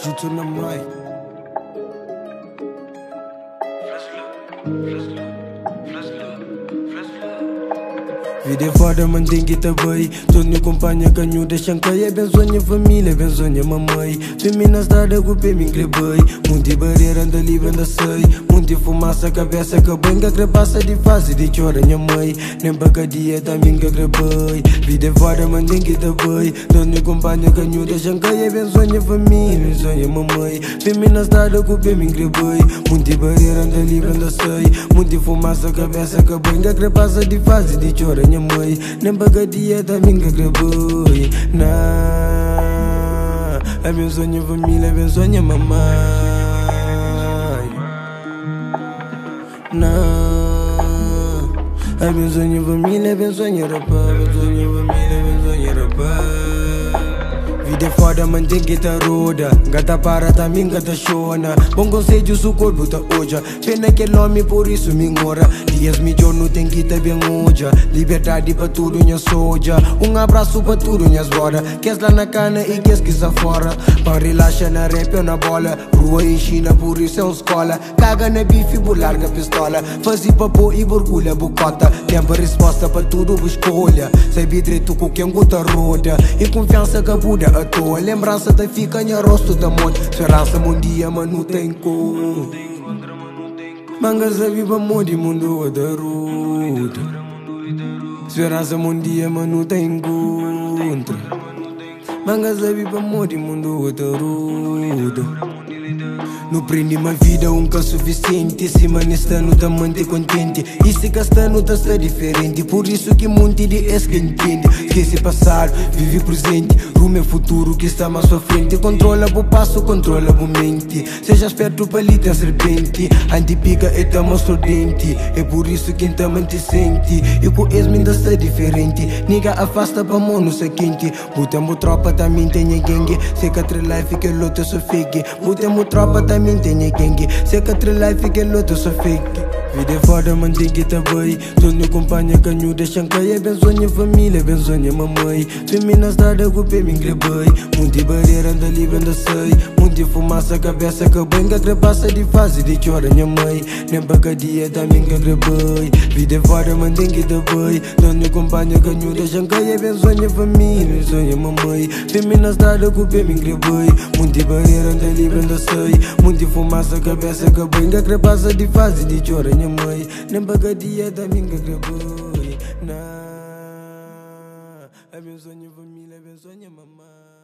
Jutsu na mai. Vida é foda, mas tem que tá bem. Todos me acompanham, canho deixam cair. Bem sonha família, bem sonha mamãe. Femina estrada, culpa me increbei. Muita barreira, anda livre, anda sei. Muita fumaça, cabeça, que banca, que passa de fase, de chora, minha mãe. Nem para dia, também que gravei. Vida é foda, mas tem que tá bem. Todos me acompanham, canho deixam cair. Bem sonha família, bem sonha mamãe. Femina estrada, culpa me increbei. Muita barreira, anda livre, anda sei. Muita fumaça, cabeça, que banca, que passa de fase, de chora, minha mãe. Nem bagadia da minha gravoi. É meu sonho família, é meu sonho mamãe. É meu sonho família, é meu sonho rapaz. Meu sonho família, é meu sonho rapaz. Vida é foda, mas tem que tá roda. Gata para, também gata chona. Bom conselho, se o corpo tá hoja. Pena que é homem, por isso me engora. Dias melhor não tem que tá bem hoja. Liberdade pra tudo, minha soja. Abraço pra tudo, minhas boda. Queres lá na cana e queres que está fora. Pra relaxar na rap ou na bola. Rua em China, por isso é uma escola. Caga na bife, por larga pistola. Fazer papo e borbulha, bucota. Tempo resposta pra tudo, escolha. Sabe direito com quem gota roda. E confiança que a Buda à toa. Lembrança da fica, minha rosto da monte. Esperança um dia, mas não tem cor. Mangas a viva mundo mundo da ruta. Esperança um dia, mas não tem contra. Mangas a viva mundo da ruta. Não prende uma vida, nunca suficiente. Se manestando tá manter contente. E se gastando tá ser diferente. Por isso que monte de ex que entende. Esquece passado, vive presente. Rumo é futuro que está mais à frente. Controla o passo, controla a mente. Seja esperto para lhe ter serpente. Antipica e tá mais sorridente. É por isso que então te sente. E com ex ainda está diferente. Niga afasta pra mão não se quente. Botamos tropa, também tem gangue. Sei que a life que luta só fake. Botamos tropa, também tem gangue. Sei que a life que luta só fake. Vida é foda, mas tem que tá bem. Todos me acompanham, canho deixam cair. Bem sonha família, bem sonha mamãe. Femina estrada, culpa me increbei. Muita barreira, anda livre, anda sei. Muita fumaça, cabeça, que banca, que passa de fase, de chora, minha mãe. Nem bagadia, também que gravei. Vida é foda, mas tem que tá bem. Todos me acompanham, canho deixam cair. Bem sonha família, bem sonha mamãe. Femina estrada, culpa me increbei. Muita barreira, anda livre, anda sei. Muita fumaça, cabeça, que banca, que passa de fase, de chora, minha mãe. Nem bagadia da minha gravoi. É meu sonho família, é meu sonho mamãe.